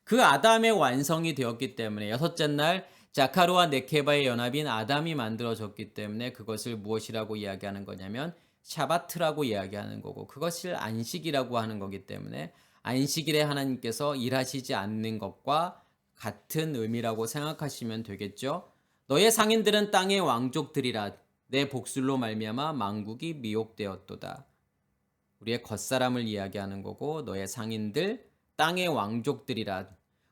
그 아담의 완성이 되었기 때문에 여섯째 날 자카르와 네케바의 연합인 아담이 만들어졌기 때문에 그것을 무엇이라고 이야기하는 거냐면 샤바트라고 이야기하는 거고 그것을 안식이라고 하는 거기 때문에 안식일에 하나님께서 일하시지 않는 것과 같은 의미라고 생각하시면 되겠죠. 너의 상인들은 땅의 왕족들이라 내 복술로 말미암아 만국이 미혹되었도다. 우리의 겉사람을 이야기하는 거고 너의 상인들 땅의 왕족들이라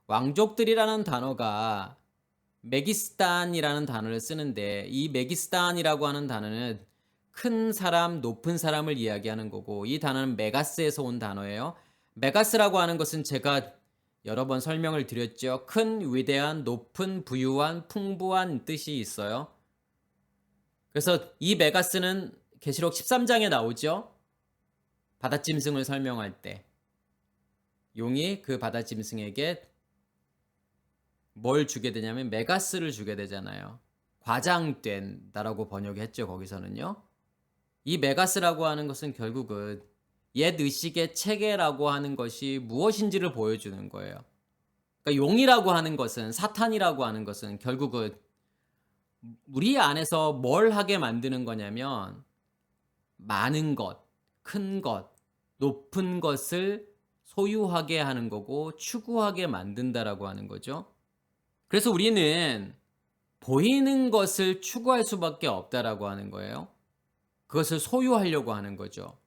왕족들이라는 단어가 메기스탄이라는 단어를 쓰는데 이 메기스탄이라고 하는 단어는 큰 사람, 높은 사람을 이야기하는 거고 이 단어는 메가스에서 온 단어예요. 메가스라고 하는 것은 제가 여러 번 설명을 드렸죠. 큰, 위대한, 높은, 부유한, 풍부한 뜻이 있어요. 그래서 이 메가스는 계시록 13장에 나오죠. 바다짐승을 설명할 때 용이 그 바다짐승에게 뭘 주게 되냐면 메가스를 주게 되잖아요. 과장된다라고 번역했죠. 거기서는요. 이 메가스라고 하는 것은 결국은 옛 의식의 체계라고 하는 것이 무엇인지를 보여주는 거예요. 그러니까 용이라고 하는 것은, 사탄이라고 하는 것은 결국은 우리 안에서 뭘 하게 만드는 거냐면 많은 것, 큰 것, 높은 것을 소유하게 하는 거고 추구하게 만든다라고 하는 거죠. 그래서 우리는 보이는 것을 추구할 수밖에 없다라고 하는 거예요. 그것을 소유하려고 하는 거죠.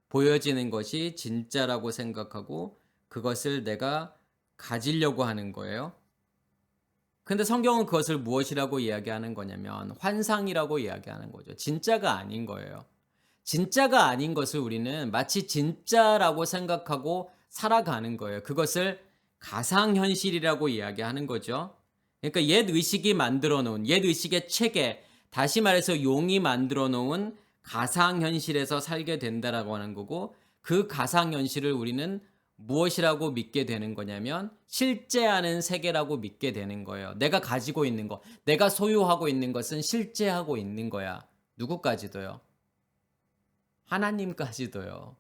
보여지는 것이 진짜라고 생각하고 그것을 내가 가지려고 하는 거예요. 근데 성경은 그것을 무엇이라고 이야기하는 거냐면 환상이라고 이야기하는 거죠. 진짜가 아닌 거예요. 진짜가 아닌 것을 우리는 마치 진짜라고 생각하고 살아가는 거예요. 그것을 가상현실이라고 이야기하는 거죠. 그러니까 옛 의식이 만들어 놓은, 옛 의식의 체계, 다시 말해서 용이 만들어 놓은 가상현실에서 살게 된다라고 하는 거고, 그 가상현실을 우리는 무엇이라고 믿게 되는 거냐면 실제하는 세계라고 믿게 되는 거예요. 내가 가지고 있는 것, 내가 소유하고 있는 것은 실제하고 있는 거야. 누구까지도요? 하나님까지도요.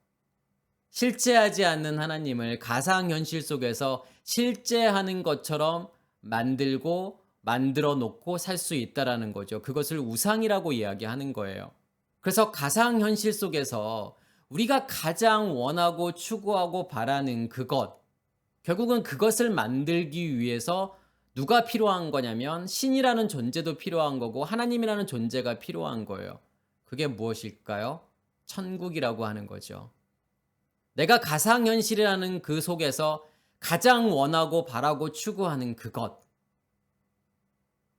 실제하지 않는 하나님을 가상현실 속에서 실제하는 것처럼 만들고 만들어 놓고 살 수 있다라는 거죠. 그것을 우상이라고 이야기하는 거예요. 그래서 가상현실 속에서 우리가 가장 원하고 추구하고 바라는 그것, 결국은 그것을 만들기 위해서 누가 필요한 거냐면 신이라는 존재도 필요한 거고 하나님이라는 존재가 필요한 거예요. 그게 무엇일까요? 천국이라고 하는 거죠. 내가 가상현실이라는 그 속에서 가장 원하고 바라고 추구하는 그것,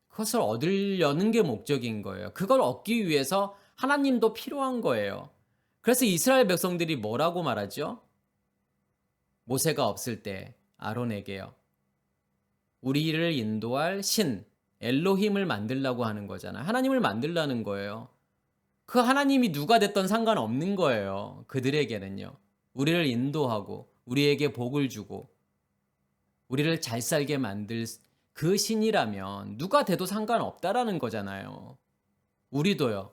그것을 얻으려는 게 목적인 거예요. 그걸 얻기 위해서 하나님도 필요한 거예요. 그래서 이스라엘 백성들이 뭐라고 말하죠? 모세가 없을 때 아론에게요. 우리를 인도할 신, 엘로힘을 만들라고 하는 거잖아요. 하나님을 만들라는 거예요. 그 하나님이 누가 됐던 상관없는 거예요. 그들에게는요. 우리를 인도하고 우리에게 복을 주고 우리를 잘 살게 만들 그 신이라면 누가 돼도 상관없다라는 거잖아요. 우리도요.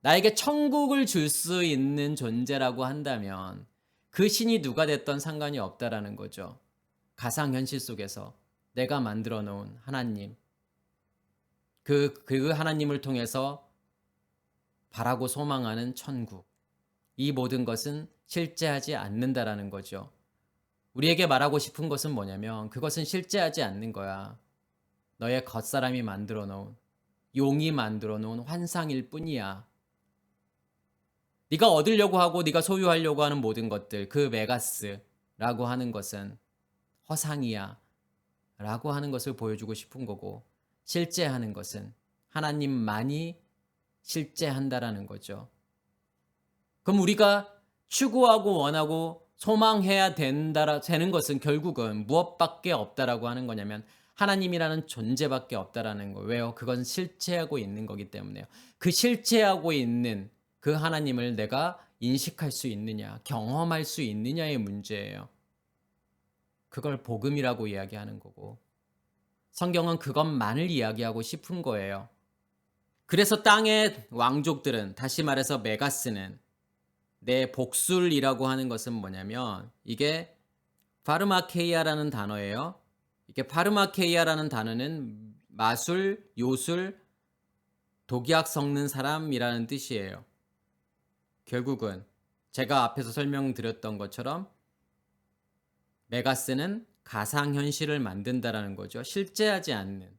나에게 천국을 줄 수 있는 존재라고 한다면 그 신이 누가 됐던 상관이 없다라는 거죠. 가상현실 속에서 내가 만들어 놓은 하나님, 그 하나님을 통해서 바라고 소망하는 천국, 이 모든 것은 실제하지 않는다라는 거죠. 우리에게 말하고 싶은 것은 뭐냐면 그것은 실제하지 않는 거야. 너의 겉사람이 만들어 놓은, 용이 만들어 놓은 환상일 뿐이야. 네가 얻으려고 하고 네가 소유하려고 하는 모든 것들, 그 메가스라고 하는 것은 허상이야 라고 하는 것을 보여주고 싶은 거고, 실제하는 것은 하나님만이 실제한다라는 거죠. 그럼 우리가 추구하고 원하고 소망해야 되는 것은 결국은 무엇밖에 없다라고 하는 거냐면 하나님이라는 존재밖에 없다라는 거예요. 왜요? 그건 실체하고 있는 거기 때문에요. 그 실체하고 있는 그 하나님을 내가 인식할 수 있느냐, 경험할 수 있느냐의 문제예요. 그걸 복음이라고 이야기하는 거고, 성경은 그것만을 이야기하고 싶은 거예요. 그래서 땅의 왕족들은, 다시 말해서 메가스는, 내 복술이라고 하는 것은 뭐냐면 이게 파르마케이아라는 단어예요. 이게 파르마케이아라는 단어는 마술, 요술, 독약 섞는 사람이라는 뜻이에요. 결국은 제가 앞에서 설명드렸던 것처럼 메가스는 가상현실을 만든다라는 거죠. 실제하지 않는,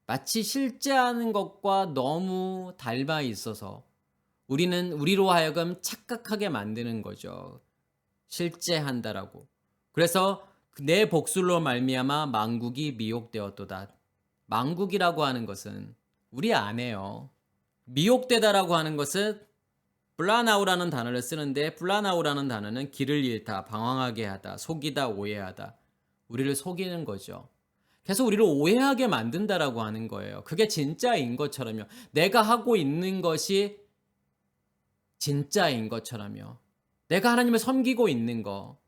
마치 실제하는 것과 너무 닮아 있어서 우리로 하여금 착각하게 만드는 거죠. 실제한다라고. 그래서 내 복술로 말미암아 만국이 미혹되었도다. 만국이라고 하는 것은 우리 안에요. 미혹되다라고 하는 것은 블라나우라는 단어를 쓰는데, 블라나우라는 단어는 길을 잃다, 방황하게 하다, 속이다, 오해하다. 우리를 속이는 거죠. 계속 우리를 오해하게 만든다라고 하는 거예요. 그게 진짜인 것처럼요. 내가 하고 있는 것이 진짜인 것처럼요. 내가 하나님을 섬기고 있는 거,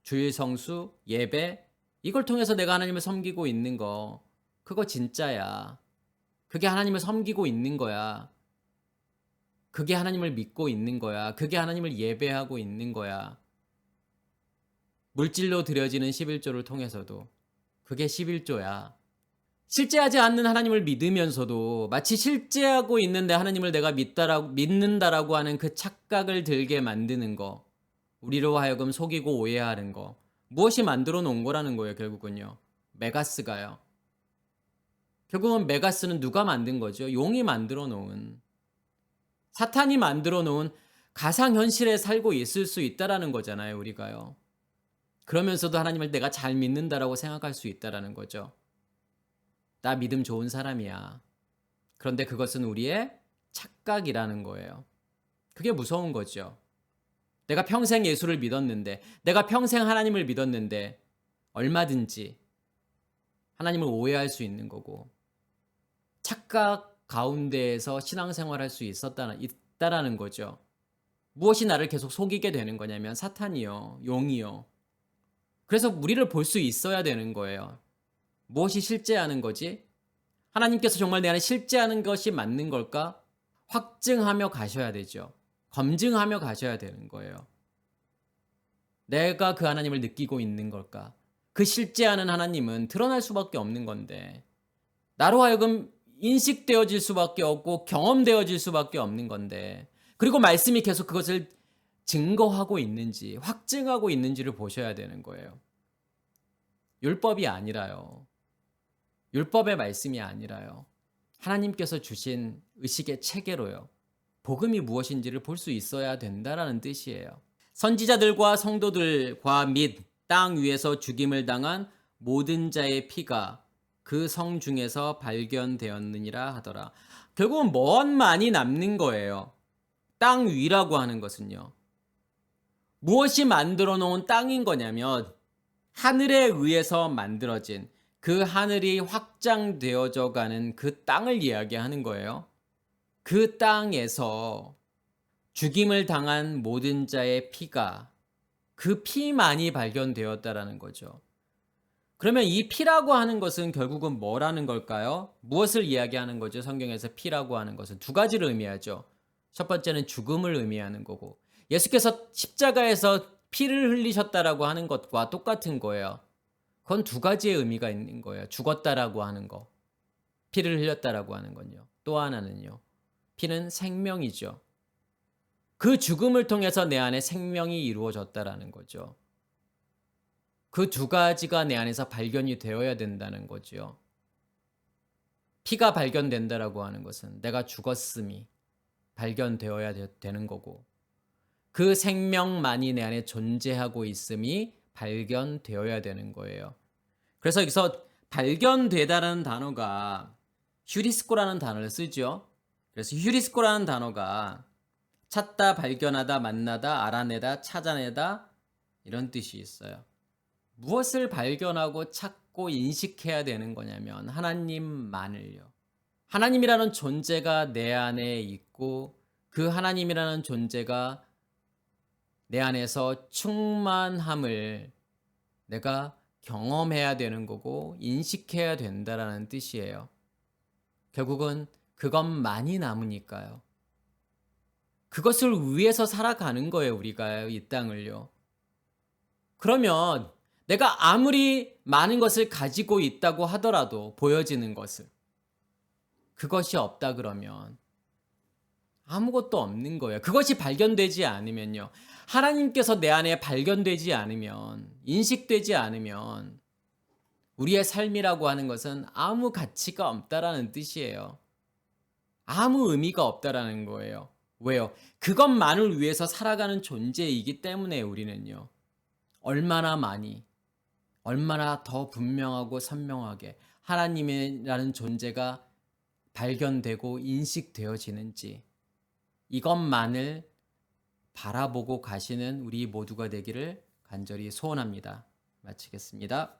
주일 성수, 예배, 이걸 통해서 내가 하나님을 섬기고 있는 거, 그거 진짜야. 그게 하나님을 섬기고 있는 거야. 그게 하나님을 믿고 있는 거야. 그게 하나님을 예배하고 있는 거야. 물질로 드려지는 11조를 통해서도 그게 11조야. 실제하지 않는 하나님을 믿으면서도 마치 실제하고 있는데 하나님을 내가 믿는다라고 하는 그 착각을 들게 만드는 거, 우리로 하여금 속이고 오해하는 거, 무엇이 만들어 놓은 거라는 거예요. 결국은요, 메가스가요. 결국은 메가스는 누가 만든 거죠? 용이 만들어 놓은, 사탄이 만들어 놓은 가상현실에 살고 있을 수 있다라는 거잖아요. 우리가요. 그러면서도 하나님을 내가 잘 믿는다라고 생각할 수 있다라는 거죠. 나 믿음 좋은 사람이야. 그런데 그것은 우리의 착각이라는 거예요. 그게 무서운 거죠. 내가 평생 예수를 믿었는데, 내가 평생 하나님을 믿었는데 얼마든지 하나님을 오해할 수 있는 거고, 착각 가운데에서 신앙생활할 수 있다라는 거죠. 무엇이 나를 계속 속이게 되는 거냐면 사탄이요, 용이요. 그래서 우리를 볼 수 있어야 되는 거예요. 무엇이 실제하는 거지? 하나님께서 정말 내 안에 실제하는 것이 맞는 걸까? 확증하며 가셔야 되죠. 검증하며 가셔야 되는 거예요. 내가 그 하나님을 느끼고 있는 걸까? 그 실제하는 하나님은 드러날 수밖에 없는 건데, 나로 하여금 인식되어질 수밖에 없고 경험되어질 수밖에 없는 건데, 그리고 말씀이 계속 그것을 증거하고 있는지 확증하고 있는지를 보셔야 되는 거예요. 율법이 아니라요. 율법의 말씀이 아니라요. 하나님께서 주신 의식의 체계로요. 복음이 무엇인지를 볼 수 있어야 된다라는 뜻이에요. 선지자들과 성도들과 및 땅 위에서 죽임을 당한 모든 자의 피가 그 성 중에서 발견되었느니라 하더라. 결국은 뭔 남는 거예요. 땅 위라고 하는 것은요. 무엇이 만들어 놓은 땅인 거냐면 하늘에 의해서 만들어진 그 하늘이 확장되어져 가는 그 땅을 이야기하는 거예요. 그 땅에서 죽임을 당한 모든 자의 피가, 그 피만이 발견되었다라는 거죠. 그러면 이 피라고 하는 것은 결국은 뭐라는 걸까요? 무엇을 이야기하는 거죠? 성경에서 피라고 하는 것은 두 가지를 의미하죠. 첫 번째는 죽음을 의미하는 거고, 예수께서 십자가에서 피를 흘리셨다라고 하는 것과 똑같은 거예요. 그건 두 가지의 의미가 있는 거예요. 죽었다라고 하는 거, 피를 흘렸다라고 하는 건요. 또 하나는요, 피는 생명이죠. 그 죽음을 통해서 내 안에 생명이 이루어졌다라는 거죠. 그 두 가지가 내 안에서 발견이 되어야 된다는 거죠. 피가 발견된다라고 하는 것은 내가 죽었음이 발견되어야 되는 거고, 그 생명만이 내 안에 존재하고 있음이 발견되어야 되는 거예요. 그래서 여기서 발견되다라는 단어가 휴리스코라는 단어를 쓰죠. 그래서 휴리스코라는 단어가 찾다, 발견하다, 만나다, 알아내다, 찾아내다, 이런 뜻이 있어요. 무엇을 발견하고 찾고 인식해야 되는 거냐면 하나님만을요. 하나님이라는 존재가 내 안에 있고, 그 하나님이라는 존재가 내 안에서 충만함을 내가 경험해야 되는 거고 인식해야 된다라는 뜻이에요. 결국은 그것만이 남으니까요. 그것을 위해서 살아가는 거예요, 우리가 이 땅을요. 그러면 내가 아무리 많은 것을 가지고 있다고 하더라도, 보여지는 것을, 그것이 없다 그러면 아무것도 없는 거예요. 그것이 발견되지 않으면요, 하나님께서 내 안에 발견되지 않으면, 인식되지 않으면 우리의 삶이라고 하는 것은 아무 가치가 없다라는 뜻이에요. 아무 의미가 없다라는 거예요. 왜요? 그것만을 위해서 살아가는 존재이기 때문에 우리는요, 얼마나 많이, 얼마나 더 분명하고 선명하게 하나님이라는 존재가 발견되고 인식되어지는지, 이것만을 바라보고 가시는 우리 모두가 되기를 간절히 소원합니다. 마치겠습니다.